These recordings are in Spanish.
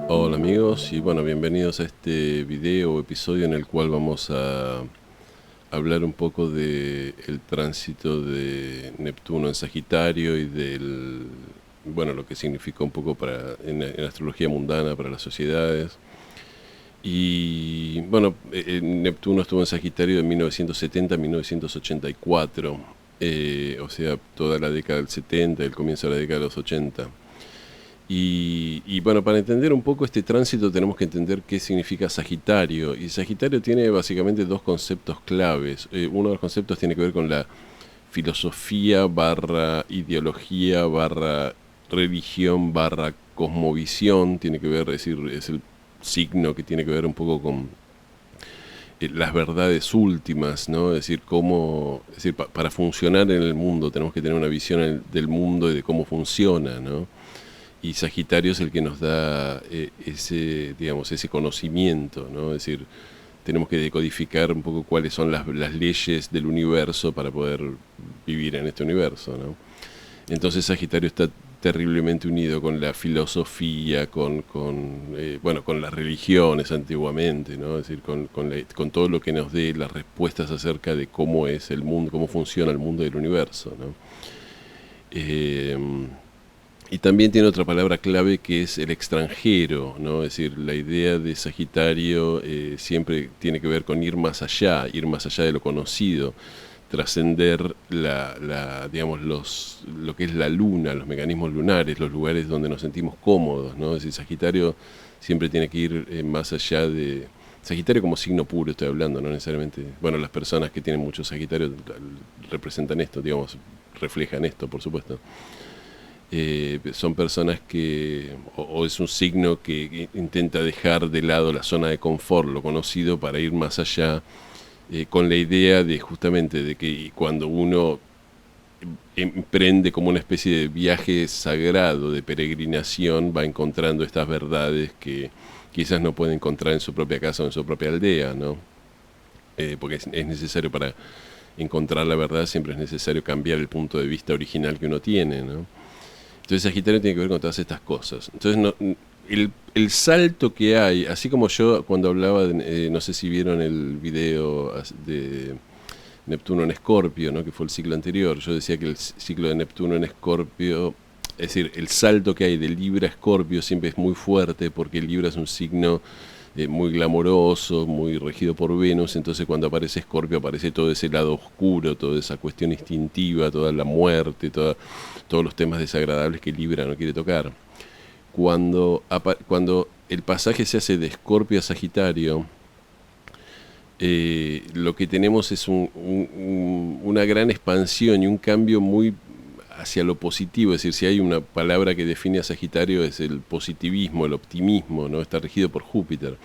Hola amigos y bueno, bienvenidos a este video o episodio en el cual vamos a hablar un poco de el tránsito de Neptuno en Sagitario y bueno, lo que significa un poco en la astrología mundana para las sociedades. Y bueno, Neptuno estuvo en Sagitario de 1970 a 1984, o sea, toda la década del 70, el comienzo de la década de los 80. Y bueno, para entender un poco este tránsito tenemos que entender qué significa Sagitario. Y Sagitario tiene básicamente dos conceptos claves. Uno de los conceptos tiene que ver con la filosofía barra ideología barra religión barra cosmovisión. Tiene que ver, es decir, es el signo que tiene que ver un poco con las verdades últimas, ¿no? Es decir, para funcionar en el mundo tenemos que tener una visión del mundo y de cómo funciona, ¿no? Y Sagitario es el que nos da ese conocimiento, ¿no? Es decir, tenemos que decodificar un poco cuáles son las leyes del universo para poder vivir en este universo, ¿no? Entonces Sagitario está terriblemente unido con la filosofía, bueno, con las religiones antiguamente, ¿no? Es decir, con todo lo que nos dé las respuestas acerca de cómo es el mundo, cómo funciona el mundo del universo, ¿no? Eh, y también tiene otra palabra clave que es el extranjero, ¿no? Es decir, la idea de Sagitario siempre tiene que ver con ir más allá de lo conocido, trascender digamos, lo que es la luna, los mecanismos lunares, los lugares donde nos sentimos cómodos, ¿no? Es decir, Sagitario siempre tiene que ir más allá de... Sagitario como signo puro estoy hablando, no necesariamente... Bueno, las personas que tienen mucho Sagitario representan esto, digamos, reflejan esto, por supuesto. Son personas o es un signo que intenta dejar de lado la zona de confort, lo conocido, para ir más allá, con la idea de justamente de que cuando uno emprende como una especie de viaje sagrado, de peregrinación, va encontrando estas verdades que quizás no puede encontrar en su propia casa o en su propia aldea, ¿no? Porque es necesario para encontrar la verdad, siempre es necesario cambiar el punto de vista original que uno tiene, ¿no? Entonces Sagitario tiene que ver con todas estas cosas. Entonces el salto que hay, así como yo cuando hablaba, no sé si vieron el video de Neptuno en Escorpio, ¿no? Que fue el ciclo anterior, yo decía que el ciclo de Neptuno en Escorpio, es decir, el salto que hay de Libra a Escorpio siempre es muy fuerte porque Libra es un signo muy glamoroso, muy regido por Venus, entonces cuando aparece Escorpio aparece todo ese lado oscuro, toda esa cuestión instintiva, toda la muerte, todos los temas desagradables que Libra no quiere tocar. Cuando el pasaje se hace de Escorpio a Sagitario, lo que tenemos es una gran expansión y un cambio muy hacia lo positivo. Es decir, si hay una palabra que define a Sagitario es el positivismo, el optimismo, ¿no? Está regido por Júpiter,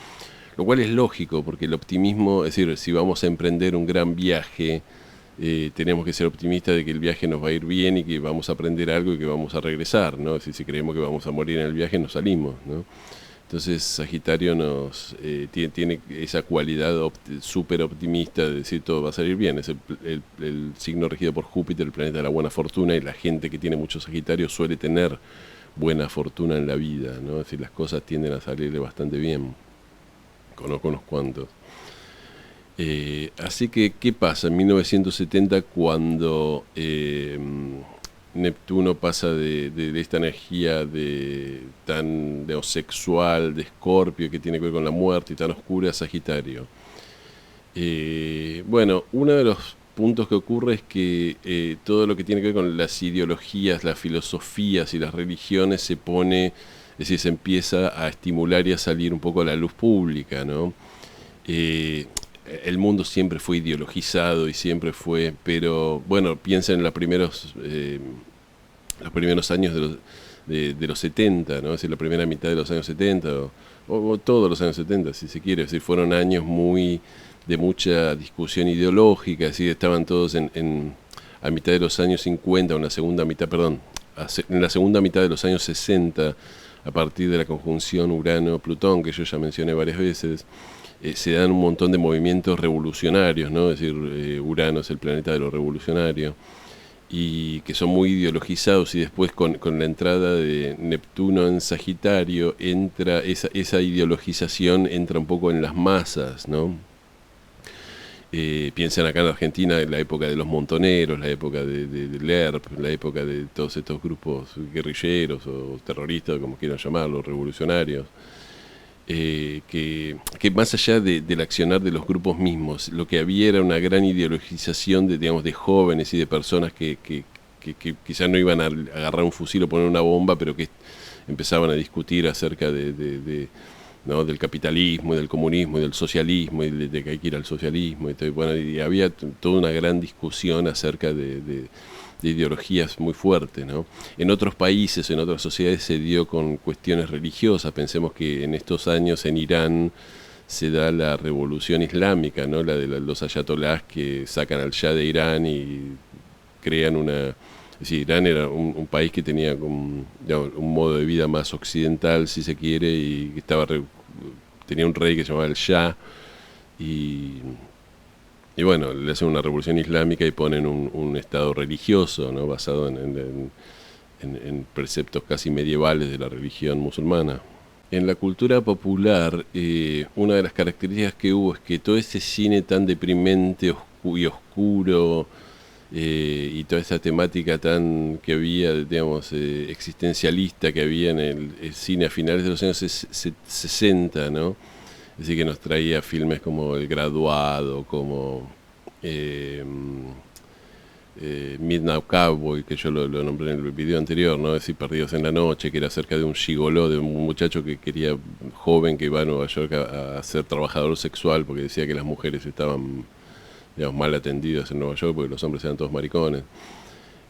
lo cual es lógico porque el optimismo, es decir, si vamos a emprender un gran viaje, tenemos que ser optimistas de que el viaje nos va a ir bien y que vamos a aprender algo y que vamos a regresar, ¿no? Es decir, si creemos que vamos a morir en el viaje, nos salimos, ¿no? Entonces Sagitario tiene esa cualidad súper optimista de decir todo va a salir bien. Es el signo regido por Júpiter, el planeta de la buena fortuna, y la gente que tiene mucho Sagitario suele tener buena fortuna en la vida, ¿no? Es decir, las cosas tienden a salirle bastante bien. Conozco unos cuantos. Así que, ¿qué pasa? En 1970, cuando Neptuno pasa de esta energía tan sexual, de Escorpio, que tiene que ver con la muerte, y tan oscura, a Sagitario. Bueno, uno de los puntos que ocurre es que todo lo que tiene que ver con las ideologías, las filosofías y las religiones es decir, se empieza a estimular y a salir un poco a la luz pública, ¿no? Eh, el mundo siempre fue ideologizado y siempre fue, pero bueno, piensen en los primeros años de los 70, ¿no? Es decir, la primera mitad de los años 70 o todos los años 70, si se quiere. Es decir, fueron años de mucha discusión ideológica, así estaban todos a mitad de los años 50, en la segunda mitad de los años 60, a partir de la conjunción Urano-Plutón, que yo ya mencioné varias veces, se dan un montón de movimientos revolucionarios, ¿no? Es decir, Urano es el planeta de lo revolucionario. y que son muy ideologizados, y después con la entrada de Neptuno en Sagitario entra esa ideologización entra un poco en las masas, ¿no? Piensan acá en Argentina en la época de los montoneros, la época del ERP, la época de todos estos grupos guerrilleros o terroristas, como quieran llamarlos, revolucionarios, que más allá del accionar de los grupos mismos, lo que había era una gran ideologización de, digamos, de jóvenes y de personas que quizás no iban a agarrar un fusil o poner una bomba, pero que empezaban a discutir acerca ¿no? del capitalismo y del comunismo y del socialismo y de que hay que ir al socialismo y todo, bueno, y había toda una gran discusión acerca de ideologías muy fuertes, ¿no? En otros países, en otras sociedades se dio con cuestiones religiosas. Pensemos que en estos años en Irán se da la revolución islámica, ¿no? La de los ayatolás que sacan al Shah de Irán y crean una... Es decir, Irán era un país que tenía digamos, un modo de vida más occidental, si se quiere, y que tenía un rey que se llamaba el Shah, y bueno, le hacen una revolución islámica y ponen un estado religioso, ¿no? Basado en preceptos casi medievales de la religión musulmana. En la cultura popular, una de las características que hubo es que todo ese cine tan deprimente y oscuro, y toda esa temática tan que había, digamos, existencialista que había en el cine a finales de los años 60, ¿no? Así que nos traía filmes como El Graduado, como Midnight Cowboy, que yo lo nombré en el video anterior, ¿no? Es decir, Perdidos en la Noche, que era acerca de un gigoló, de un muchacho que quería, joven, que iba a Nueva York a ser trabajador sexual porque decía que las mujeres estaban, digamos, mal atendidas en Nueva York porque los hombres eran todos maricones.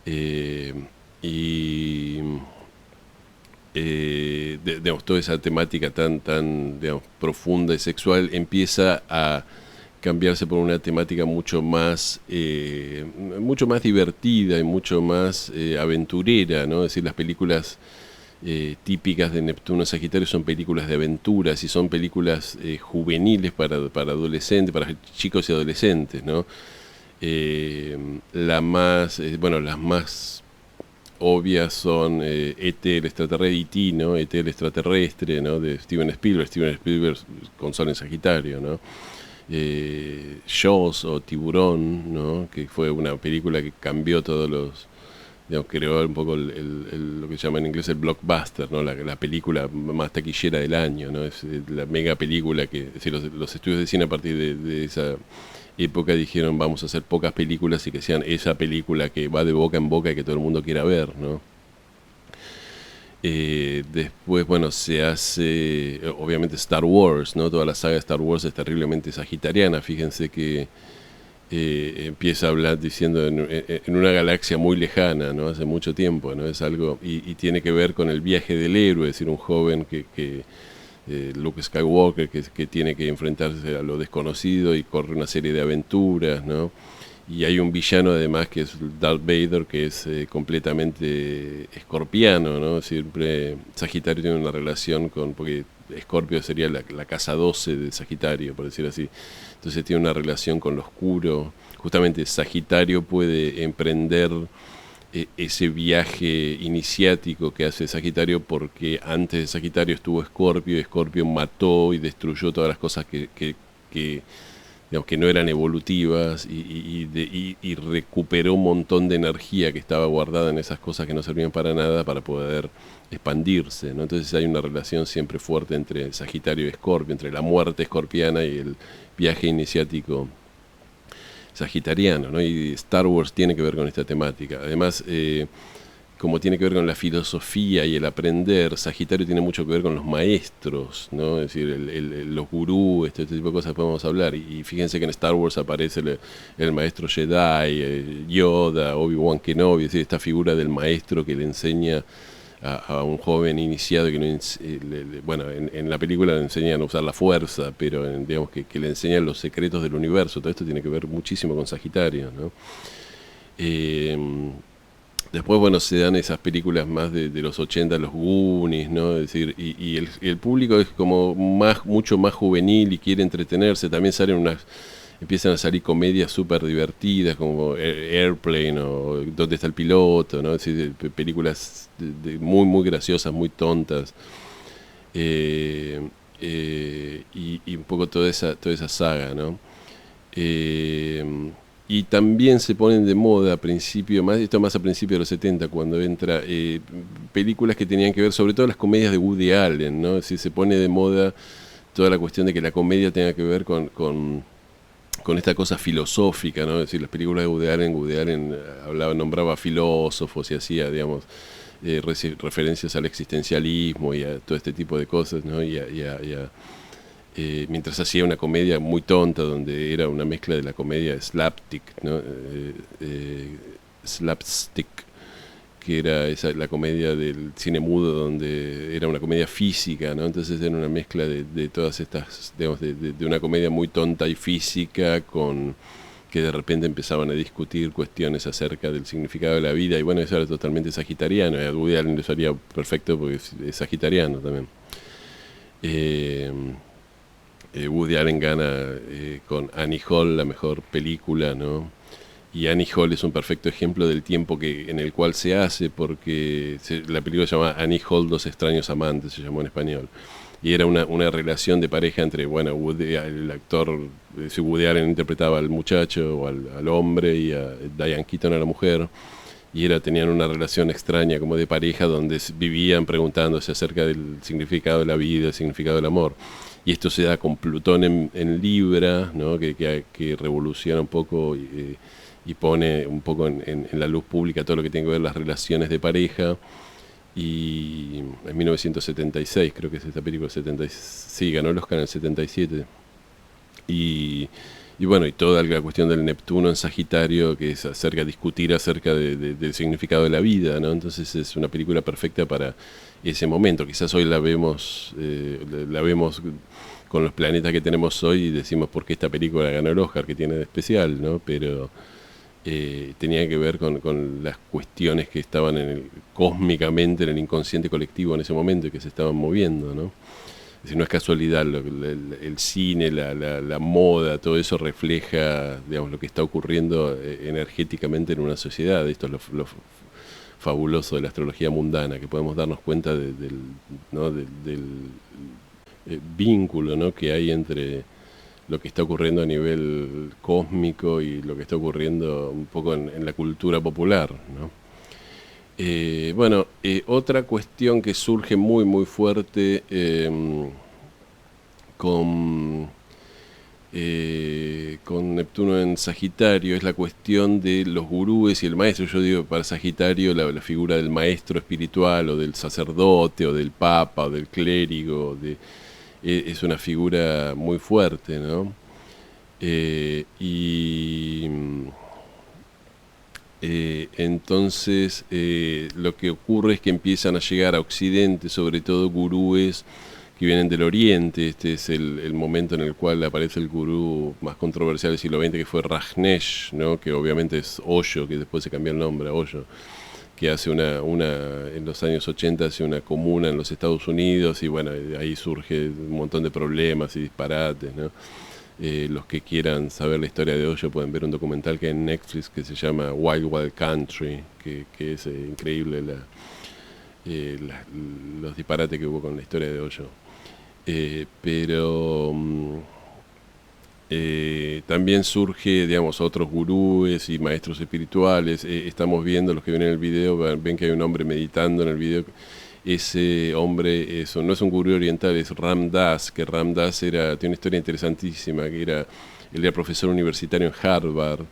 Y digamos, toda esa temática tan digamos, profunda y sexual empieza a cambiarse por una temática mucho más divertida y mucho más aventurera, ¿no? Es decir, las películas típicas de Neptuno Sagitario son películas de aventuras y son películas juveniles para adolescentes, para chicos y adolescentes, ¿no? Las más obvias son E.T. el extraterrestre, E.T., ¿no? E.T. el extraterrestre, ¿no? De Steven Spielberg con Sol en Sagitario, ¿no? Jaws o Tiburón, ¿no? Que fue una película que cambió todos los, digamos, creó un poco lo que se llama en inglés el blockbuster, ¿no? La película más taquillera del año, ¿no? Es la mega película que, es decir, los estudios de cine a partir de esa época dijeron vamos a hacer pocas películas y que sean esa película que va de boca en boca y que todo el mundo quiera ver, ¿no? Después, bueno, se hace obviamente Star Wars, ¿no? Toda la saga de Star Wars es terriblemente sagitariana. Fíjense que empieza a hablar diciendo en una galaxia muy lejana, ¿no? Hace mucho tiempo, ¿no? Es algo, y tiene que ver con el viaje del héroe, es decir, un joven que Luke Skywalker, que tiene que enfrentarse a lo desconocido y corre una serie de aventuras, ¿no? Y hay un villano además que es Darth Vader, que es completamente escorpiano, ¿no? Siempre Sagitario tiene una relación porque Escorpio sería la casa 12 de Sagitario, por decir así. Entonces tiene una relación con lo oscuro. Justamente Sagitario puede emprender ese viaje iniciático que hace Sagitario porque antes de Sagitario estuvo Escorpio y Escorpio mató y destruyó todas las cosas digamos, que no eran evolutivas y recuperó un montón de energía que estaba guardada en esas cosas que no servían para nada para poder expandirse, ¿no? Entonces hay una relación siempre fuerte entre Sagitario y Escorpio, entre la muerte escorpiana y el viaje iniciático sagitariano, ¿no? Y Star Wars tiene que ver con esta temática. Además, como tiene que ver con la filosofía y el aprender, Sagitario tiene mucho que ver con los maestros, ¿no? Es decir, los gurús, este tipo de cosas podemos hablar. Y fíjense que en Star Wars aparece el maestro Jedi, Yoda, Obi-Wan Kenobi, es decir, esta figura del maestro que le enseña a un joven iniciado que no, bueno, en la película le enseñan a usar la fuerza, pero digamos que le enseñan los secretos del universo. Todo esto tiene que ver muchísimo con Sagitario, ¿no? Después, bueno, se dan esas películas más de los 80, los Goonies, ¿no? Es decir, y el público es como mucho más juvenil y quiere entretenerse. También salen empiezan a salir comedias súper divertidas como Airplane o ¿Dónde está el piloto?, ¿no? Es decir, películas muy, muy graciosas, muy tontas. Y un poco toda esa saga, ¿no? Y también se ponen de moda a principio, esto más a principios de los 70, cuando entra películas que tenían que ver, sobre todo las comedias de Woody Allen, ¿no? Es decir, se pone de moda toda la cuestión de que la comedia tenga que ver con esta cosa filosófica, ¿no? Es decir, las películas de Woody Allen nombraba filósofos y hacía, digamos, referencias al existencialismo y a todo este tipo de cosas, ¿no? Mientras hacía una comedia muy tonta, donde era una mezcla de la comedia slapstick, ¿no? Slapstick, que era la comedia del cine mudo, donde era una comedia física, ¿no? Entonces era una mezcla de todas estas, digamos, de una comedia muy tonta y física, que de repente empezaban a discutir cuestiones acerca del significado de la vida, y bueno, eso era totalmente sagitariano, y a Woody Allen le salía perfecto porque es sagitariano también. Woody Allen gana con Annie Hall la mejor película, ¿no? Y Annie Hall es un perfecto ejemplo del tiempo en el cual se hace, porque la película se llama Annie Hall, Dos extraños amantes, se llamó en español. Y era una relación de pareja entre, bueno, el actor, Woody Allen interpretaba al muchacho o al hombre, y a Diane Keaton a la mujer, y tenían una relación extraña como de pareja, donde vivían preguntándose acerca del significado de la vida, el significado del amor. Y esto se da con Plutón en Libra, ¿no? que revoluciona un poco y pone un poco en la luz pública todo lo que tiene que ver las relaciones de pareja. Y en 1976, creo que es esta película, sí, ganó el Oscar en el 77. Y bueno, y toda la cuestión del Neptuno en Sagitario, que es discutir acerca del significado de la vida, ¿no? Entonces es una película perfecta para ese momento. Quizás hoy la vemos con los planetas que tenemos hoy y decimos por qué esta película ganó el Oscar, que tiene de especial, ¿no? Pero tenía que ver con las cuestiones que estaban cósmicamente en el inconsciente colectivo en ese momento y que se estaban moviendo, ¿no? Es decir, no es casualidad, el cine, la moda, todo eso refleja, digamos, lo que está ocurriendo energéticamente en una sociedad. Esto es lo fabuloso de la astrología mundana, que podemos darnos cuenta del vínculo, ¿no? que hay entre lo que está ocurriendo a nivel cósmico y lo que está ocurriendo un poco en la cultura popular, ¿no? Otra cuestión que surge muy muy fuerte con Neptuno en Sagitario es la cuestión de los gurúes y el maestro. Yo digo, para Sagitario la figura del maestro espiritual o del sacerdote o del papa o del clérigo es una figura muy fuerte, ¿no? Entonces lo que ocurre es que empiezan a llegar a Occidente, sobre todo gurúes que vienen del Oriente. Este es el momento en el cual aparece el gurú más controversial del siglo XX, que fue Rajneesh, ¿no? Que obviamente es Osho, que después se cambió el nombre a Osho, que hace en los años 80 hace una comuna en los Estados Unidos, y bueno, ahí surge un montón de problemas y disparates, ¿no? Los que quieran saber la historia de Osho pueden ver un documental que hay en Netflix que se llama Wild Wild Country, que es increíble los disparates que hubo con la historia de Osho. También surge, digamos, otros gurúes y maestros espirituales. Estamos viendo, los que ven en el video, ven que hay un hombre meditando en el video. Ese hombre no es un gurú oriental, es Ram Dass, que Ram Dass tiene una historia interesantísima, que él era profesor universitario en Harvard,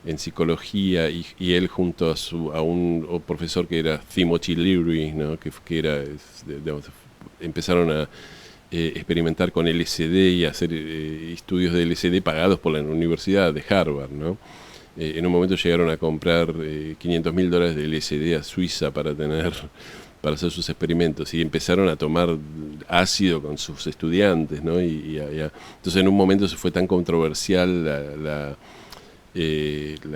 en psicología, y él junto a un profesor que era Timothy Leary, ¿no? que era, digamos, empezaron a experimentar con LSD y hacer estudios de LSD pagados por la Universidad de Harvard, ¿no? En un momento llegaron a comprar $500,000 de LSD a Suiza para hacer sus experimentos, y empezaron a tomar ácido con sus estudiantes, ¿no? Entonces en un momento se fue tan controversial la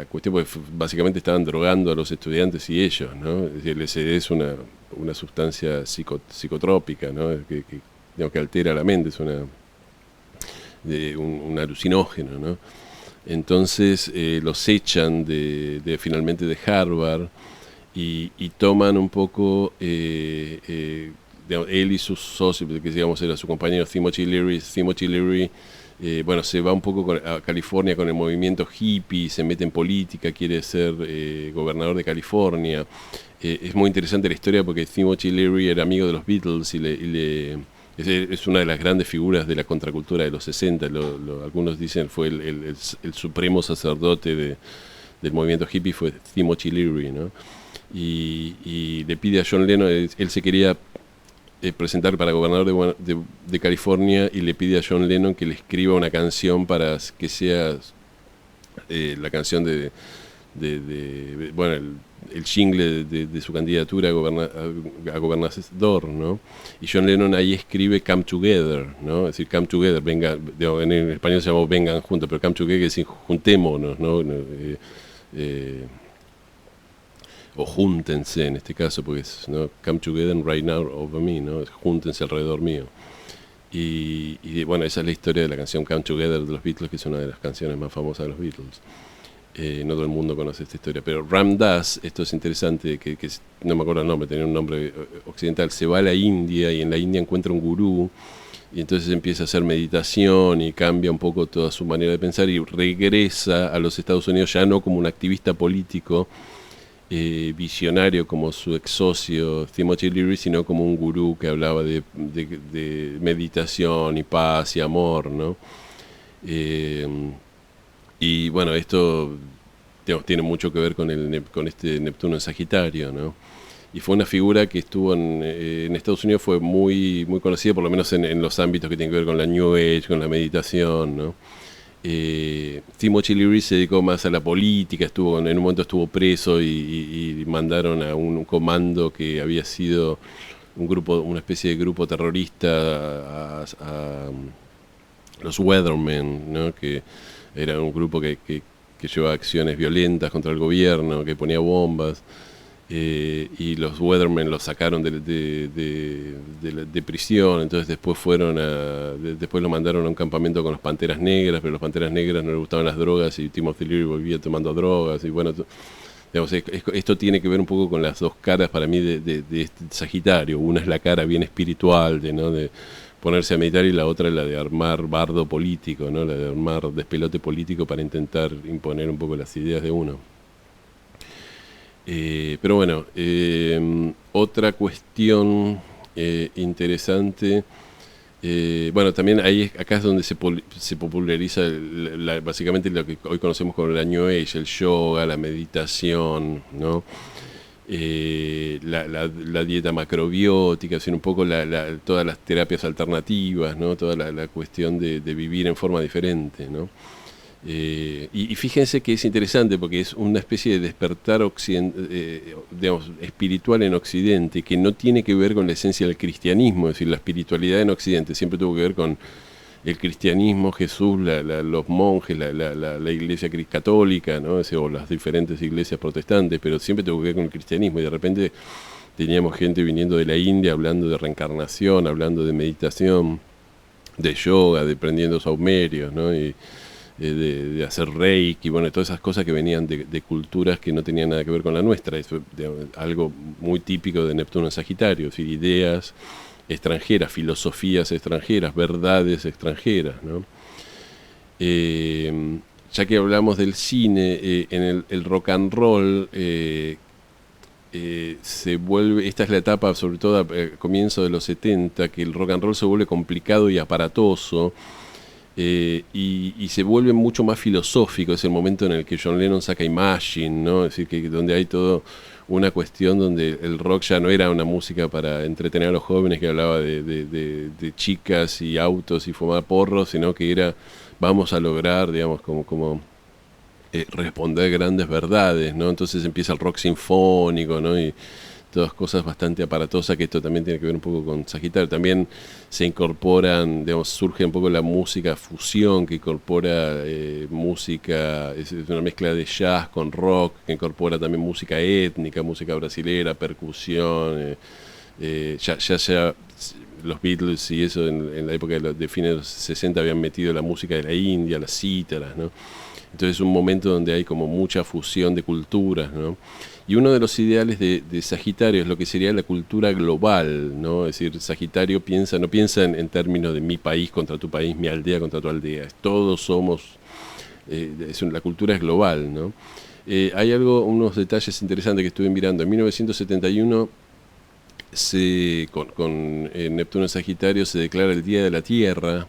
cuestión, porque básicamente estaban drogando a los estudiantes y ellos, ¿no? Es decir, el LSD es una sustancia psicotrópica, ¿no? Que altera la mente, es un alucinógeno, ¿no? Entonces los echan finalmente de Harvard y toman un poco, digamos, él y sus socios, que digamos era su compañero Timothy Leary, bueno, se va un poco a California con el movimiento hippie, se mete en política, quiere ser gobernador de California. Es muy interesante la historia porque Timothy Leary era amigo de los Beatles es una de las grandes figuras de la contracultura de los 60. Algunos dicen fue el supremo sacerdote del movimiento hippie, fue Timothy Leary, ¿no? Y le pide a John Lennon, él se quería presentar para gobernador de California, y le pide a John Lennon que le escriba una canción para que sea la canción bueno, el jingle de su candidatura a gobernador, ¿no? Y John Lennon ahí escribe Come Together, ¿no? Es decir, Come Together, venga, en español se llama vengan juntos, pero Come Together es decir, juntémonos, ¿no? O júntense en este caso, porque es, ¿no? Come together right now over me, ¿no? Júntense alrededor mío. Y bueno, esa es la historia de la canción Come Together de los Beatles, que es una de las canciones más famosas de los Beatles. No todo el mundo conoce esta historia, pero Ram Dass, esto es interesante, que no me acuerdo el nombre, tenía un nombre occidental, se va a la India y en la India encuentra un gurú y entonces empieza a hacer meditación y cambia un poco toda su manera de pensar y regresa a los Estados Unidos ya no como un activista político visionario como su ex socio Timothy Leary, sino como un gurú que hablaba de meditación y paz y amor, ¿no? Y bueno, esto tiene mucho que ver con este Neptuno en Sagitario, ¿no? Y fue una figura que estuvo en Estados Unidos, fue muy, muy conocida, por lo menos en los ámbitos que tienen que ver con la New Age, con la meditación, ¿no? Timothy Leary se dedicó más a la política, en un momento estuvo preso y mandaron a un comando que había sido una especie de grupo terrorista a los Weathermen, ¿no? Que era un grupo que llevaba acciones violentas contra el gobierno, que ponía bombas, y los Weathermen los sacaron de prisión. Entonces después después lo mandaron a un campamento con los Panteras Negras, pero los Panteras Negras no les gustaban las drogas y Timothy Leary volvía tomando drogas. Y bueno, digamos, esto tiene que ver un poco con las dos caras para mí de este Sagitario. Una es la cara bien espiritual de ponerse a meditar, y la otra es la de armar bardo político, ¿no? La de armar despelote político para intentar imponer un poco las ideas de uno. Pero bueno, otra cuestión interesante, bueno, también acá es donde se populariza básicamente lo que hoy conocemos como la New Age, el yoga, la meditación, ¿no? La dieta macrobiótica, sino un poco todas las terapias alternativas, ¿no? Toda la cuestión de vivir en forma diferente, ¿no? Y fíjense que es interesante porque es una especie de despertar digamos, espiritual en Occidente, que no tiene que ver con la esencia del cristianismo. Es decir, la espiritualidad en Occidente siempre tuvo que ver con el cristianismo, Jesús, los monjes, la iglesia católica, ¿no? O las diferentes iglesias protestantes, pero siempre tuvo que ver con el cristianismo. Y de repente teníamos gente viniendo de la India hablando de reencarnación, hablando de meditación, de yoga, de prendiendo saumerios, ¿no? Y de hacer reiki, bueno, todas esas cosas que venían de culturas que no tenían nada que ver con la nuestra. Eso algo muy típico de Neptuno en Sagitario, es decir, ideas extranjeras, filosofías extranjeras, verdades extranjeras, ¿no? Ya que hablamos del cine, en el rock and roll se vuelve, esta es la etapa sobre todo a comienzo de los 70, que el rock and roll se vuelve complicado y aparatoso, y se vuelve mucho más filosófico. Es el momento en el que John Lennon saca Imagine, ¿no? Es decir, que donde hay todo una cuestión donde el rock ya no era una música para entretener a los jóvenes que hablaba de chicas y autos y fumar porros, sino que era, vamos a lograr, digamos, como responder grandes verdades, ¿no? Entonces empieza el rock sinfónico, ¿no? Y todas cosas bastante aparatosas, que esto también tiene que ver un poco con Sagitario. También se incorporan, digamos, surge un poco la música fusión, que incorpora música, es una mezcla de jazz con rock, que incorpora también música étnica, música brasilera, percusión, ya los Beatles y eso en la época de fines de los 60 habían metido la música de la India, las cítaras, ¿no? Entonces es un momento donde hay como mucha fusión de culturas, ¿no? Y uno de los ideales de Sagitario es lo que sería la cultura global, ¿no? Es decir, Sagitario no piensa en términos de mi país contra tu país, mi aldea contra tu aldea. Todos somos, la cultura es global, ¿no? Hay unos detalles interesantes que estuve mirando. En 1971, con Neptuno en Sagitario, se declara el Día de la Tierra,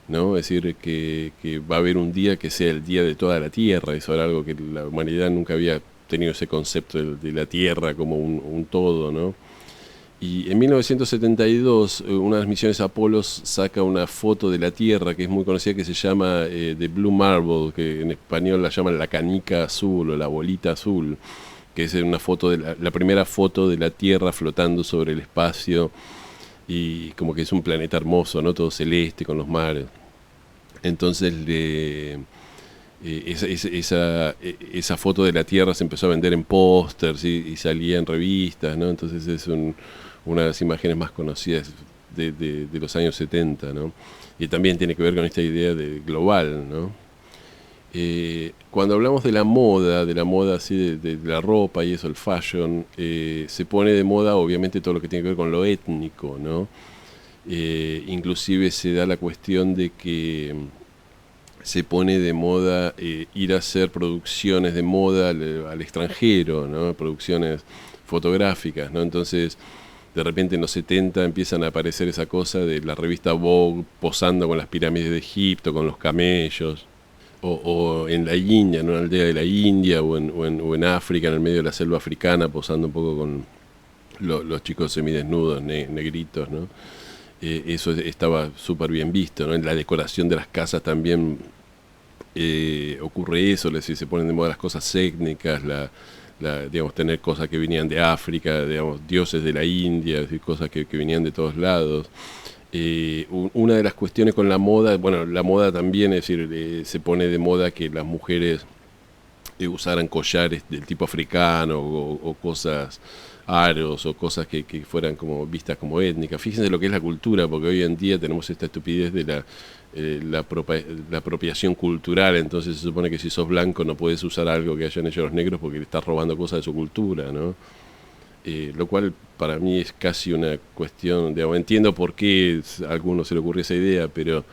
¿no? Es decir, que va a haber un día que sea el día de toda la Tierra. Eso era algo que la humanidad nunca había tenido, ese concepto de la Tierra como un todo, ¿no? Y en 1972, una de las misiones Apolos saca una foto de la Tierra que es muy conocida, que se llama The Blue Marble, que en español la llaman la canica azul o la bolita azul, que es una foto de la primera foto de la Tierra flotando sobre el espacio, y como que es un planeta hermoso, ¿no? Todo celeste con los mares. Entonces esa foto de la Tierra se empezó a vender en pósters y salía en revistas, ¿no? Entonces es una de las imágenes más conocidas de los años 70, ¿no? Y también tiene que ver con esta idea de global, ¿no? Cuando hablamos de la moda así de la ropa y eso, el fashion, se pone de moda obviamente todo lo que tiene que ver con lo étnico, ¿no? Inclusive se da la cuestión de que se pone de moda ir a hacer producciones de moda al extranjero, ¿no? Producciones fotográficas, ¿no? Entonces, de repente en los 70 empiezan a aparecer esa cosa de la revista Vogue posando con las pirámides de Egipto, con los camellos, o en la India, en una aldea de la India, o en África, en el medio de la selva africana, posando un poco con los chicos semidesnudos, negritos, ¿no? Eso estaba súper bien visto, ¿no? En la decoración de las casas también ocurre eso, se ponen de moda las cosas étnicas, digamos, tener cosas que venían de África, digamos, dioses de la India, es decir, cosas que venían de todos lados. Una de las cuestiones con la moda, bueno, la moda también, es decir, se pone de moda que las mujeres usaran collares del tipo africano o cosas aros o cosas que fueran como vistas como étnicas. Fíjense lo que es la cultura, porque hoy en día tenemos esta estupidez de la apropiación cultural. Entonces se supone que si sos blanco no puedes usar algo que hayan hecho los negros porque le estás robando cosas de su cultura, ¿no? Lo cual para mí es casi una cuestión, digamos, entiendo por qué a algunos se le ocurrió esa idea, pero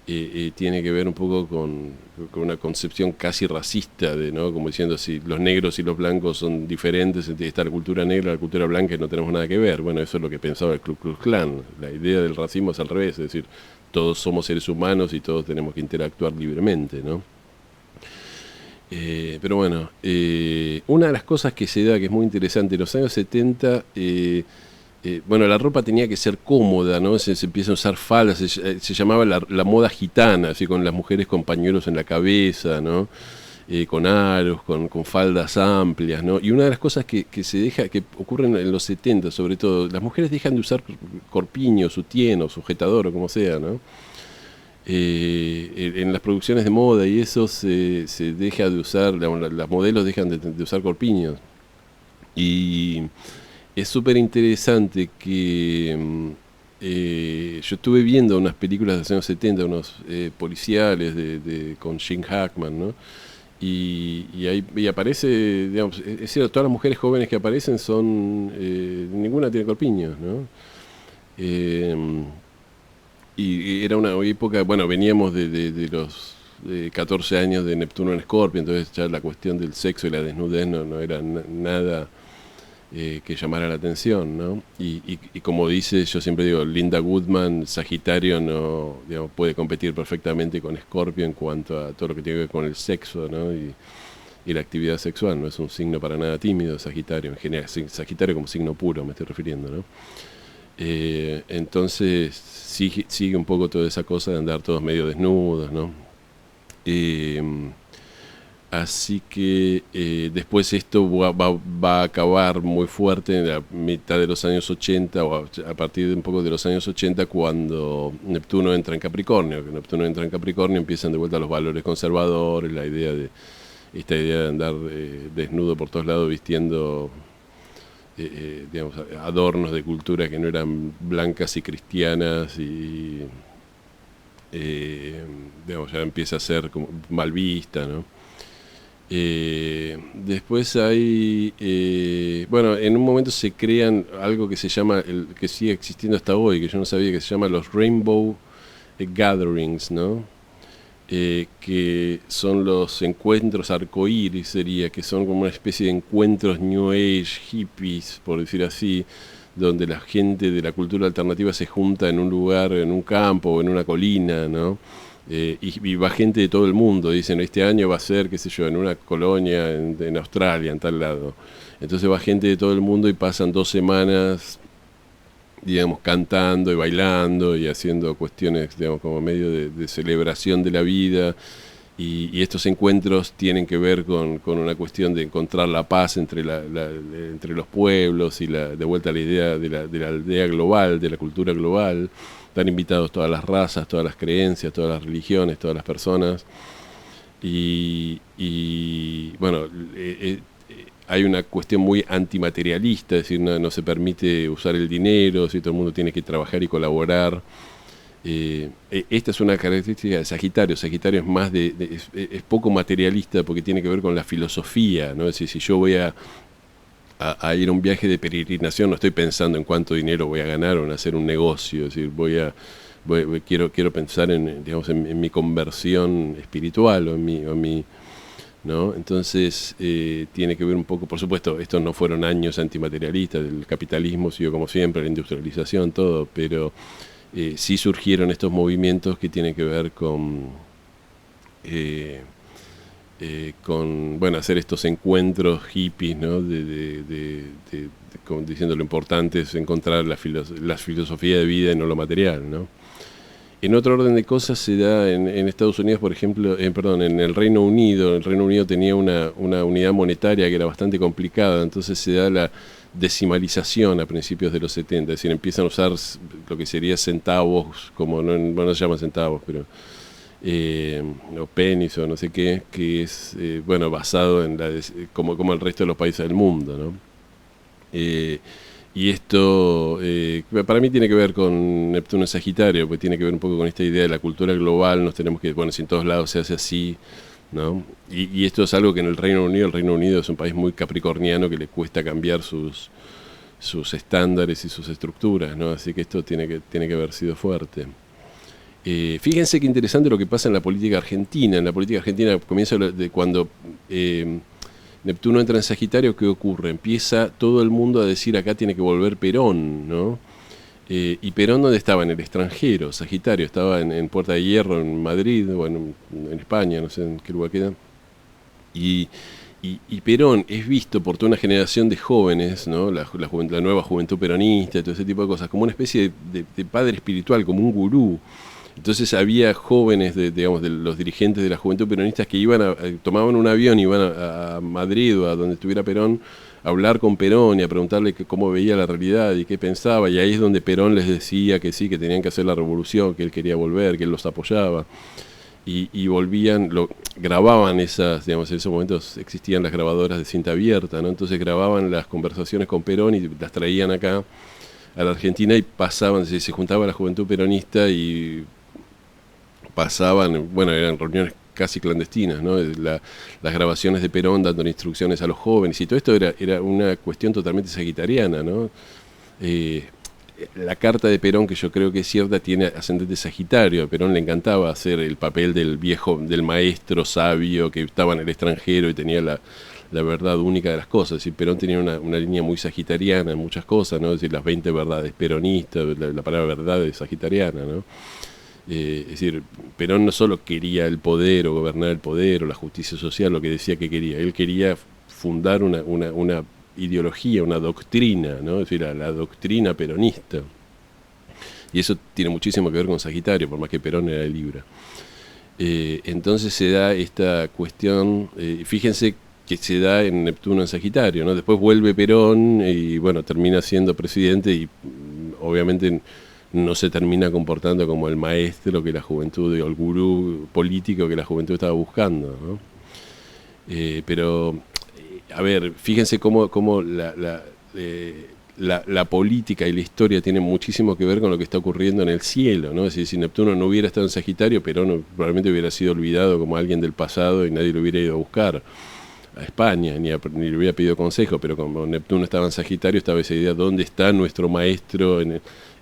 tiene que ver un poco con una concepción casi racista, ¿no? Como diciendo, si los negros y los blancos son diferentes, está la cultura negra, la cultura blanca, y no tenemos nada que ver. Bueno, eso es lo que pensaba el Ku Klux Klan. La idea del racismo es al revés, es decir, todos somos seres humanos y todos tenemos que interactuar libremente, ¿no? Pero bueno, una de las cosas que se da, que es muy interesante, en los años 70, bueno, la ropa tenía que ser cómoda, ¿no? Se empieza a usar faldas, se llamaba la moda gitana, así, con las mujeres con pañuelos en la cabeza, ¿no? Con aros, con faldas amplias, ¿no? Y una de las cosas que ocurren en los 70, sobre todo, las mujeres dejan de usar corpiño, sutién o sujetador o como sea, ¿no? En las producciones de moda y eso se deja de usar, las modelos dejan de usar corpiños. Y es súper interesante que yo estuve viendo unas películas de los años 70, unos policiales con Gene Hackman, ¿no? Y aparece, digamos, es decir, todas las mujeres jóvenes que aparecen ninguna tiene corpiños, ¿no? Y era una época, bueno, veníamos de los 14 años de Neptuno en Escorpio, entonces ya la cuestión del sexo y la desnudez no era nada que llamara la atención, ¿no? Y como dice, yo siempre digo, Linda Goodman, Sagitario, no, digamos, puede competir perfectamente con Escorpio en cuanto a todo lo que tiene que ver con el sexo, ¿no? Y la actividad sexual. No es un signo para nada tímido, Sagitario, en general, Sagitario como signo puro me estoy refiriendo, ¿no? Entonces sigue un poco toda esa cosa de andar todos medio desnudos, ¿no? Así que después esto va a acabar muy fuerte en la mitad de los años 80, o a partir de un poco de los años 80, cuando Neptuno entra en Capricornio. Que Neptuno entra en Capricornio, empiezan de vuelta los valores conservadores, esta idea de andar desnudo por todos lados, vistiendo digamos, adornos de cultura que no eran blancas y cristianas, y digamos, ya empieza a ser como mal vista, ¿no? Después hay, bueno, en un momento se crean algo que se llama, que sigue existiendo hasta hoy, que yo no sabía, que se llama los Rainbow Gatherings, ¿no? Que son los encuentros arcoíris, sería, que son como una especie de encuentros New Age, hippies, por decir así, donde la gente de la cultura alternativa se junta en un lugar, en un campo o en una colina, ¿no? Y va gente de todo el mundo, dicen, este año va a ser, qué sé yo, en una colonia en Australia, en tal lado. Entonces va gente de todo el mundo y pasan 2 semanas, digamos, cantando y bailando y haciendo cuestiones, digamos, como medio de celebración de la vida. Y estos encuentros tienen que ver con una cuestión de encontrar la paz entre, entre los pueblos y de vuelta a la idea de la aldea global, de la cultura global. Están invitados todas las razas, todas las creencias, todas las religiones, todas las personas. Y bueno, hay una cuestión muy antimaterialista, es decir, no se permite usar el dinero, si todo el mundo tiene que trabajar y colaborar. Esta es una característica de Sagitario. Sagitario es más es poco materialista porque tiene que ver con la filosofía, ¿no? Es decir, si yo voy a ir a un viaje de peregrinación, no estoy pensando en cuánto dinero voy a ganar o en hacer un negocio, es decir, quiero pensar digamos, en mi conversión espiritual o en mi ¿no? Entonces tiene que ver un poco, por supuesto, estos no fueron años antimaterialistas, el capitalismo siguió como siempre, la industrialización, todo, pero sí surgieron estos movimientos que tienen que ver con bueno, hacer estos encuentros hippies, ¿no? Como diciendo lo importante es encontrar la filosofía de vida y no lo material, ¿no? En otro orden de cosas se da en Estados Unidos, por ejemplo, perdón, en el Reino Unido. El Reino Unido tenía una unidad monetaria que era bastante complicada, entonces se da la decimalización a principios de los 70, es decir, empiezan a usar lo que sería centavos, como no se llaman centavos, pero o pennies o no sé qué, que es bueno, basado en como el resto de los países del mundo, ¿no? Y esto para mí tiene que ver con Neptuno en Sagitario, porque tiene que ver un poco con esta idea de la cultura global. Nos tenemos que, bueno, si en todos lados se hace así, ¿no? Y esto es algo que en el Reino Unido es un país muy capricorniano que le cuesta cambiar sus estándares y sus estructuras, ¿no? Así que esto tiene que haber sido fuerte. Fíjense qué interesante lo que pasa en la política argentina. En la política argentina comienza de cuando Neptuno entra en Sagitario, ¿qué ocurre? Empieza todo el mundo a decir acá tiene que volver Perón, ¿no? Y Perón, ¿dónde estaba? En el extranjero. Sagitario estaba en Puerta de Hierro, en Madrid, o en España, no sé en qué lugar queda. Y Perón es visto por toda una generación de jóvenes, ¿no? La nueva juventud peronista, todo ese tipo de cosas, como una especie de padre espiritual, como un gurú. Entonces había jóvenes, digamos, de los dirigentes de la juventud peronista que tomaban un avión y iban a Madrid o a donde estuviera Perón a hablar con Perón y a preguntarle cómo veía la realidad y qué pensaba, y ahí es donde Perón les decía que sí, que tenían que hacer la revolución, que él quería volver, que él los apoyaba. Y volvían, grababan digamos, en esos momentos existían las grabadoras de cinta abierta, ¿no? Entonces grababan las conversaciones con Perón y las traían acá a la Argentina y pasaban, se juntaba la juventud peronista y pasaban, bueno, eran reuniones casi clandestinas, ¿no? Las grabaciones de Perón dando instrucciones a los jóvenes, y todo esto era una cuestión totalmente sagitariana, ¿no? La carta de Perón, que yo creo que es cierta, tiene ascendente Sagitario. A Perón le encantaba hacer el papel del maestro sabio que estaba en el extranjero y tenía la verdad única de las cosas. Es decir, Perón tenía una línea muy sagitariana en muchas cosas, ¿no? Es decir, las 20 verdades peronistas, la palabra verdad es sagitariana, ¿no? Es decir, Perón no solo quería el poder o gobernar el poder o la justicia social, lo que decía que quería, él quería fundar una ideología, una doctrina, ¿no? Es decir, la doctrina peronista. Y eso tiene muchísimo que ver con Sagitario, por más que Perón era de Libra. Entonces se da esta cuestión, fíjense que se da en Neptuno en Sagitario, ¿no? Después vuelve Perón y bueno, termina siendo presidente y obviamente no se termina comportando como el maestro que la juventud, o el gurú político que la juventud estaba buscando, ¿no? Pero, a ver, fíjense cómo la política y la historia tienen muchísimo que ver con lo que está ocurriendo en el cielo, ¿no? Es decir, si Neptuno no hubiera estado en Sagitario, Perón probablemente hubiera sido olvidado como alguien del pasado y nadie lo hubiera ido a buscar a España, ni le hubiera pedido consejo, pero como Neptuno estaba en Sagitario, estaba esa idea, ¿dónde está nuestro maestro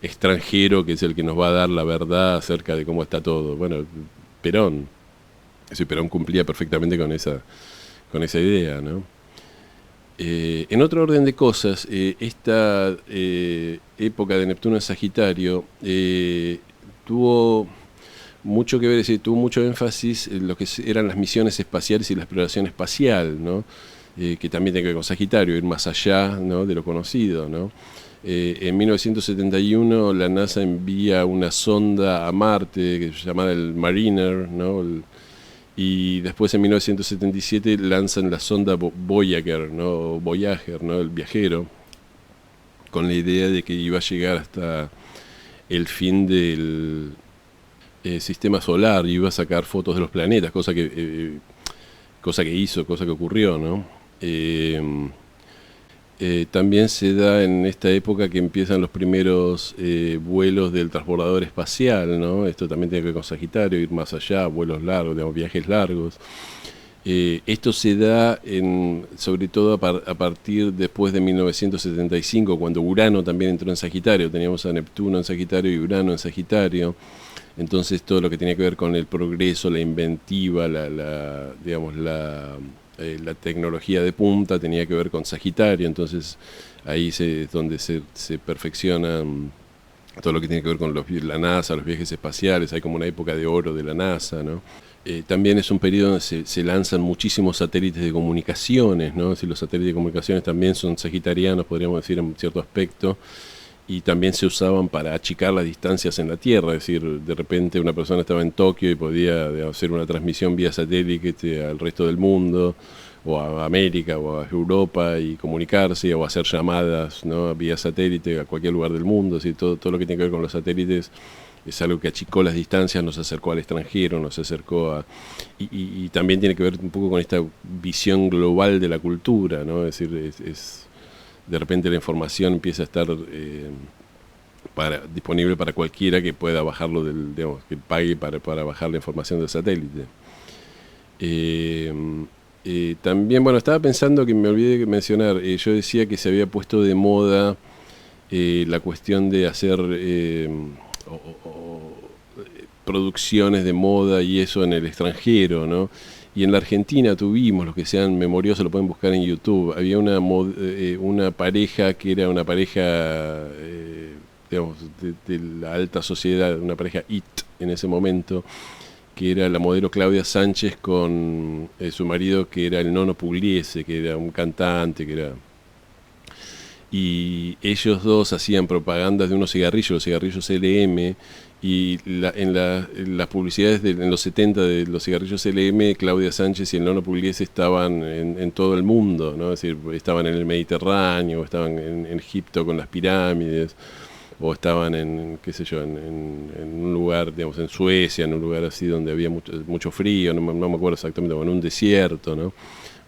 extranjero, que es el que nos va a dar la verdad acerca de cómo está todo? Bueno, Perón. Ese Perón cumplía perfectamente con esa idea, ¿no? En otro orden de cosas, esta época de Neptuno en Sagitario tuvo mucho que ver, es decir, tuvo mucho énfasis en lo que eran las misiones espaciales y la exploración espacial, ¿no? Que también tiene que ver con Sagitario, ir más allá, ¿no?, de lo conocido, ¿no? En 1971 la NASA envía una sonda a Marte que se llama el Mariner, ¿no? Y después en 1977 lanzan la sonda Voyager, ¿no? Voyager, ¿no?, el viajero, con la idea de que iba a llegar hasta el fin del sistema solar y iba a sacar fotos de los planetas, cosa que ocurrió, ¿no? También se da en esta época que empiezan los primeros vuelos del transbordador espacial, ¿no? Esto también tiene que ver con Sagitario, ir más allá, vuelos largos, digamos, viajes largos. Esto se da sobre todo a partir después de 1975, cuando Urano también entró en Sagitario. Teníamos a Neptuno en Sagitario y Urano en Sagitario. Entonces todo lo que tenía que ver con el progreso, la inventiva, la tecnología de punta tenía que ver con Sagitario. Entonces ahí es donde se perfecciona todo lo que tiene que ver con la NASA, los viajes espaciales. Hay como una época de oro de la NASA, ¿no? También es un periodo donde se lanzan muchísimos satélites de comunicaciones, ¿no? Si los satélites de comunicaciones también son sagitarianos, podríamos decir, en cierto aspecto, y también se usaban para achicar las distancias en la Tierra. Es decir, de repente una persona estaba en Tokio y podía hacer una transmisión vía satélite al resto del mundo, o a América, o a Europa, y comunicarse, o hacer llamadas, ¿no?, vía satélite a cualquier lugar del mundo. Es decir, todo lo que tiene que ver con los satélites es algo que achicó las distancias, nos acercó al extranjero, nos acercó a... Y también tiene que ver un poco con esta visión global de la cultura, ¿no? Es decir, de repente la información empieza a estar disponible para cualquiera que pueda bajarlo, que pague para bajar la información del satélite. También, bueno, estaba pensando que me olvidé de mencionar, yo decía que se había puesto de moda la cuestión de hacer producciones de moda y eso en el extranjero, ¿no? Y en la Argentina tuvimos, los que sean memoriosos lo pueden buscar en YouTube, había una pareja que era una pareja, digamos, de la alta sociedad, una pareja IT en ese momento, que era la modelo Claudia Sánchez con su marido, que era el Nono Pugliese, que era un cantante, y ellos dos hacían propagandas de unos cigarrillos, los cigarrillos LM, y en las publicidades en los 70 de los cigarrillos LM, Claudia Sánchez y el Nono Pugliese estaban en todo el mundo, ¿no? Es decir, estaban en el Mediterráneo, estaban en Egipto con las pirámides, o estaban en un lugar, digamos, en Suecia, en un lugar así donde había mucho frío, no me acuerdo exactamente, o en un desierto, ¿no?,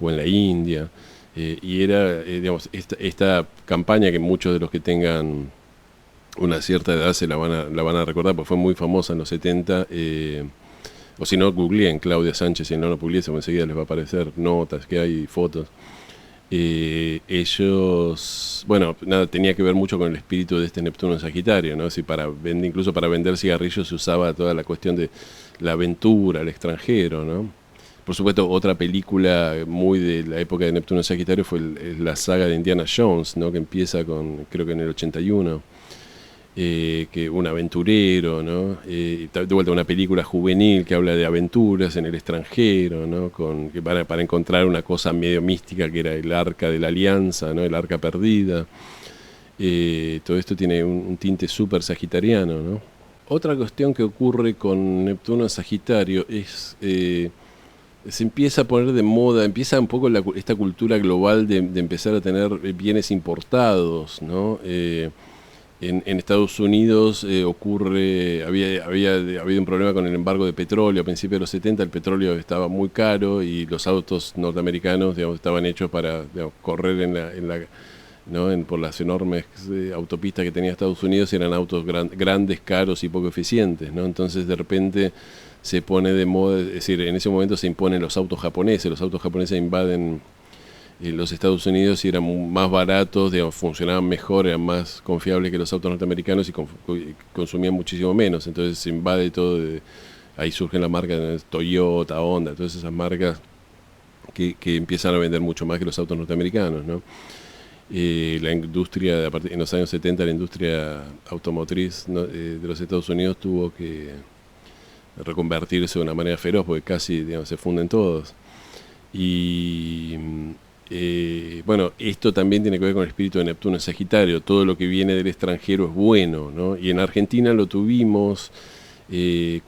o en la India. Y era, digamos, esta campaña que muchos de los que tengan una cierta edad se la van a recordar, porque fue muy famosa en los 70, o si no, googleen Claudia Sánchez y el Nono Pugliese, enseguida les va a aparecer notas que hay, fotos. Ellos, bueno, nada, tenía que ver mucho con el espíritu de este Neptuno en Sagitario, ¿no? Si incluso para vender cigarrillos se usaba toda la cuestión de la aventura, el extranjero, ¿no? Por supuesto, otra película muy de la época de Neptuno en Sagitario fue la saga de Indiana Jones, ¿no?, que empieza creo que en el 81, que un aventurero, ¿no? De vuelta una película juvenil que habla de aventuras en el extranjero, ¿no?, para encontrar una cosa medio mística que era el Arca de la Alianza, ¿no?, el Arca Perdida. Todo esto tiene un tinte súper sagitariano, ¿no? Otra cuestión que ocurre con Neptuno en Sagitario es... se empieza a poner de moda, empieza un poco esta cultura global de empezar a tener bienes importados, ¿no? En Estados Unidos había habido un problema con el embargo de petróleo a principios de los 70, el petróleo estaba muy caro y los autos norteamericanos, digamos, estaban hechos para, digamos, correr ¿no? Por las enormes autopistas que tenía Estados Unidos, eran autos grandes, caros y poco eficientes, ¿no? Entonces de repente se pone de moda, es decir, en ese momento se imponen los autos japoneses invaden los Estados Unidos y eran más baratos, digamos, funcionaban mejor, eran más confiables que los autos norteamericanos y consumían muchísimo menos, entonces se invade todo, ahí surgen las marcas Toyota, Honda, todas esas marcas que empiezan a vender mucho más que los autos norteamericanos, ¿no? La industria, en los años 70, la industria automotriz, ¿no?, de los Estados Unidos tuvo que reconvertirse de una manera feroz, porque casi, digamos, se funden todos. Y bueno, esto también tiene que ver con el espíritu de Neptuno en Sagitario. Todo lo que viene del extranjero es bueno, ¿no? Y en Argentina lo tuvimos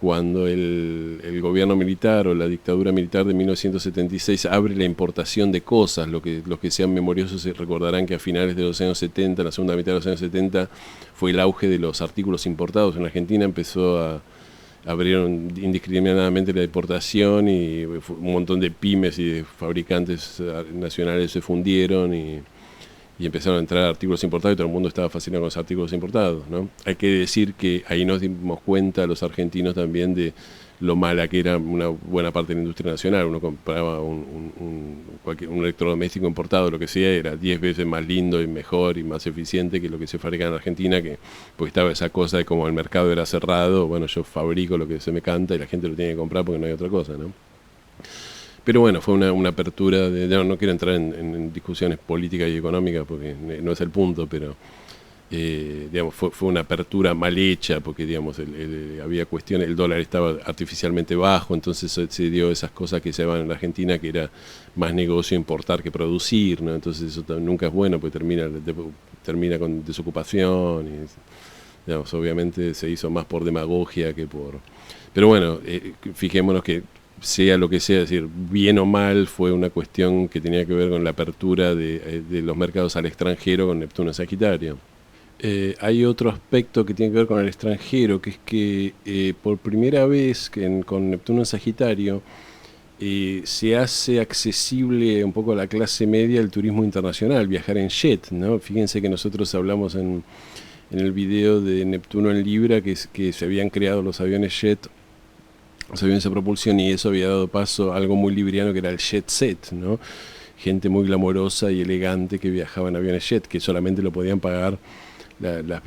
cuando el gobierno militar o la dictadura militar de 1976 abre la importación de cosas. Los que sean memoriosos se recordarán que a finales de los años 70, en la segunda mitad de los años 70, fue el auge de los artículos importados. En Argentina abrieron indiscriminadamente la importación y un montón de pymes y de fabricantes nacionales se fundieron y empezaron a entrar artículos importados y todo el mundo estaba fascinado con los artículos importados, ¿no? Hay que decir que ahí nos dimos cuenta los argentinos también de lo mala que era una buena parte de la industria nacional. Uno compraba un electrodoméstico importado, lo que sea, era 10 veces más lindo y mejor y más eficiente que lo que se fabrica en Argentina, porque estaba esa cosa de como el mercado era cerrado, bueno, yo fabrico lo que se me canta y la gente lo tiene que comprar porque no hay otra cosa, ¿no? Pero bueno, fue una apertura, no quiero entrar en discusiones políticas y económicas porque no es el punto, pero digamos, fue una apertura mal hecha porque digamos, había cuestiones, el dólar estaba artificialmente bajo, entonces se dio esas cosas que se daban en la Argentina, que era más negocio importar que producir, ¿no? Entonces eso nunca es bueno porque termina con desocupación y, digamos, obviamente se hizo más por demagogia que por... Pero bueno, fijémonos que sea lo que sea, es decir, bien o mal, fue una cuestión que tenía que ver con la apertura de los mercados al extranjero con Neptuno en Sagitario. Hay otro aspecto que tiene que ver con el extranjero, que es que por primera vez con Neptuno en Sagitario se hace accesible un poco a la clase media el turismo internacional, viajar en jet, ¿no? Fíjense que nosotros hablamos en el video de Neptuno en Libra que se habían creado los aviones jet, los aviones de propulsión, y eso había dado paso a algo muy libriano que era el jet set, ¿no? Gente muy glamorosa y elegante que viajaba en aviones jet, que solamente lo podían pagar las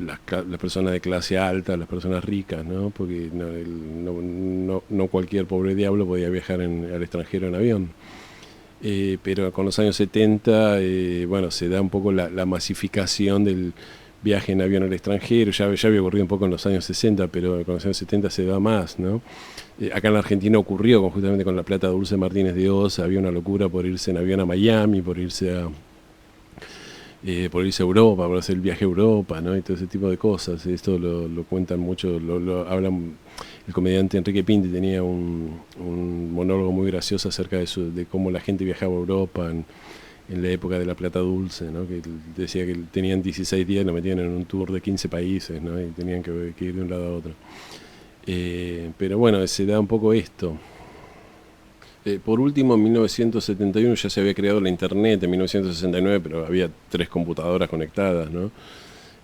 personas de clase alta, las personas ricas, ¿no? Porque no cualquier pobre diablo podía viajar al extranjero en avión. Pero con los años 70, bueno, se da un poco la masificación del viaje en avión al extranjero. Ya había ocurrido un poco en los años 60, pero con los años 70 se da más, ¿no? Acá en la Argentina ocurrió justamente con la Plata Dulce Martínez de Oz, había una locura por irse en avión a Miami, por irse a Europa, por hacer el viaje a Europa, ¿no? Y todo ese tipo de cosas. Esto lo cuentan mucho, lo hablan. El comediante Enrique Pinti tenía un monólogo muy gracioso acerca de cómo la gente viajaba a Europa en la época de la Plata Dulce, ¿no? Que decía que tenían 16 días y lo metían en un tour de 15 países, ¿no? Y tenían que ir de un lado a otro. Pero bueno, se da un poco esto. Por último, en 1971 ya se había creado la Internet, en 1969, pero había 3 computadoras conectadas, ¿no?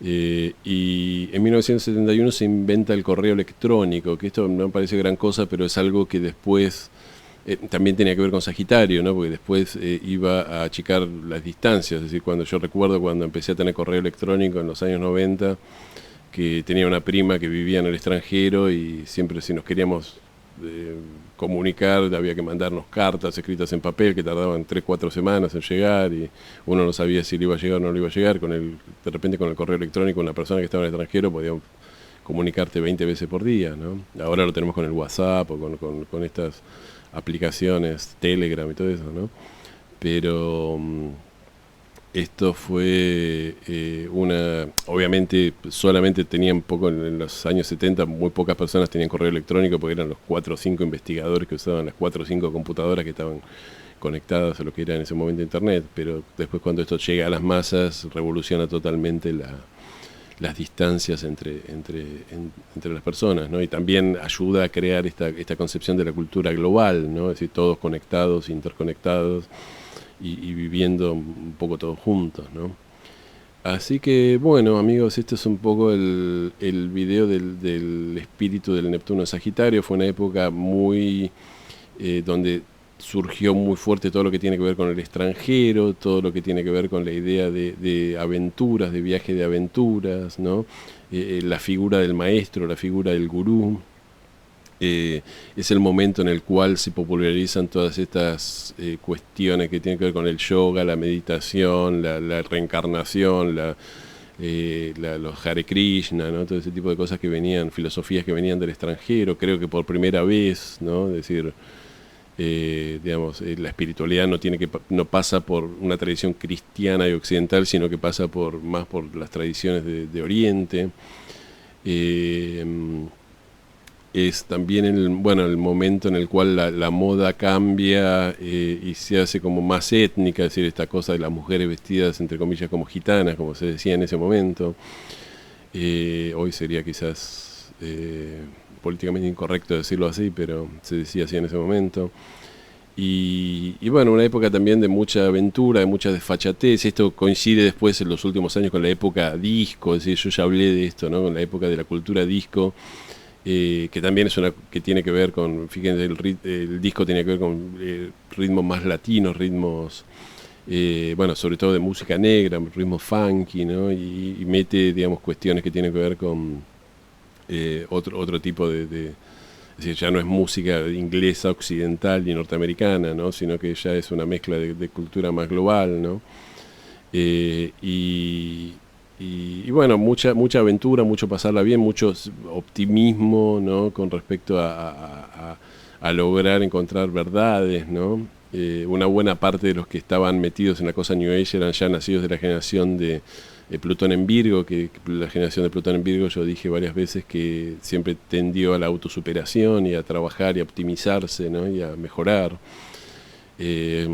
Y en 1971 se inventa el correo electrónico, que esto no parece gran cosa, pero es algo que después también tenía que ver con Sagitario, ¿no? Porque después iba a achicar las distancias. Es decir, yo recuerdo cuando empecé a tener correo electrónico en los años 90, que tenía una prima que vivía en el extranjero y siempre si nos queríamos comunicar había que mandarnos cartas escritas en papel que tardaban 3-4 semanas en llegar y uno no sabía si le iba a llegar o no le iba a llegar. De repente con el correo electrónico una persona que estaba en el extranjero podía comunicarte 20 veces por día, ¿no? Ahora lo tenemos con el WhatsApp o con estas aplicaciones, Telegram y todo eso, ¿no? Pero esto fue obviamente solamente tenían poco, en los años 70 muy pocas personas tenían correo electrónico porque eran los 4 o 5 investigadores que usaban las 4 o 5 computadoras que estaban conectadas a lo que era en ese momento Internet, pero después cuando esto llega a las masas revoluciona totalmente las distancias entre las personas, ¿no? Y también ayuda a crear esta concepción de la cultura global, ¿no? Es decir, todos conectados, interconectados y viviendo un poco todos juntos, ¿no? Así que bueno amigos, este es un poco el video del espíritu del Neptuno en Sagitario. Fue una época muy donde surgió muy fuerte todo lo que tiene que ver con el extranjero, todo lo que tiene que ver con la idea de aventuras, de viaje de aventuras, ¿no? La figura del maestro, la figura del gurú. Es el momento en el cual se popularizan todas estas cuestiones que tienen que ver con el yoga, la meditación, la reencarnación, los Hare Krishna, ¿no? Todo ese tipo de cosas que venían, filosofías que venían del extranjero, creo que por primera vez, ¿no? Es decir, digamos, la espiritualidad no pasa por una tradición cristiana y occidental, sino que pasa más por las tradiciones de Oriente. Es también el momento en el cual la moda cambia y se hace como más étnica, es decir, esta cosa de las mujeres vestidas entre comillas como gitanas, como se decía en ese momento. Hoy sería quizás políticamente incorrecto decirlo así, pero se decía así en ese momento. Y bueno, una época también de mucha aventura, de mucha desfachatez. Esto coincide después en los últimos años con la época disco, es decir, yo ya hablé de esto, ¿no? Con la época de la cultura disco, que también que tiene que ver con, fíjense, el disco tiene que ver con ritmos más latinos, ritmos, bueno, sobre todo de música negra, ritmos funky, ¿no? Y mete, digamos, cuestiones que tienen que ver con otro tipo es decir, ya no es música inglesa, occidental y norteamericana, ¿no? Sino que ya es una mezcla de cultura más global, ¿no? Eh, y, y bueno, mucha aventura, mucho pasarla bien, mucho optimismo, ¿no? Con respecto a lograr encontrar verdades, ¿no? Una buena parte de los que estaban metidos en la cosa New Age eran ya nacidos de la generación de Plutón en Virgo, que la generación de Plutón en Virgo, yo dije varias veces que siempre tendió a la autosuperación y a trabajar y a optimizarse, ¿no? Y a mejorar. Eh,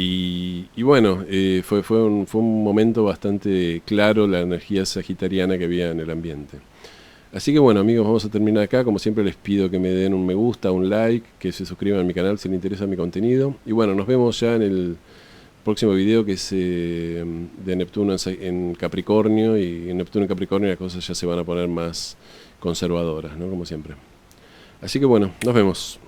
y bueno, fue un momento bastante claro la energía sagitariana que había en el ambiente. Así que bueno amigos, vamos a terminar acá. Como siempre les pido que me den un me gusta, un like, que se suscriban a mi canal si les interesa mi contenido. Y bueno, nos vemos ya en el próximo video, que es de Neptuno en Capricornio. Y en Neptuno en Capricornio las cosas ya se van a poner más conservadoras, ¿no? Como siempre. Así que bueno, nos vemos.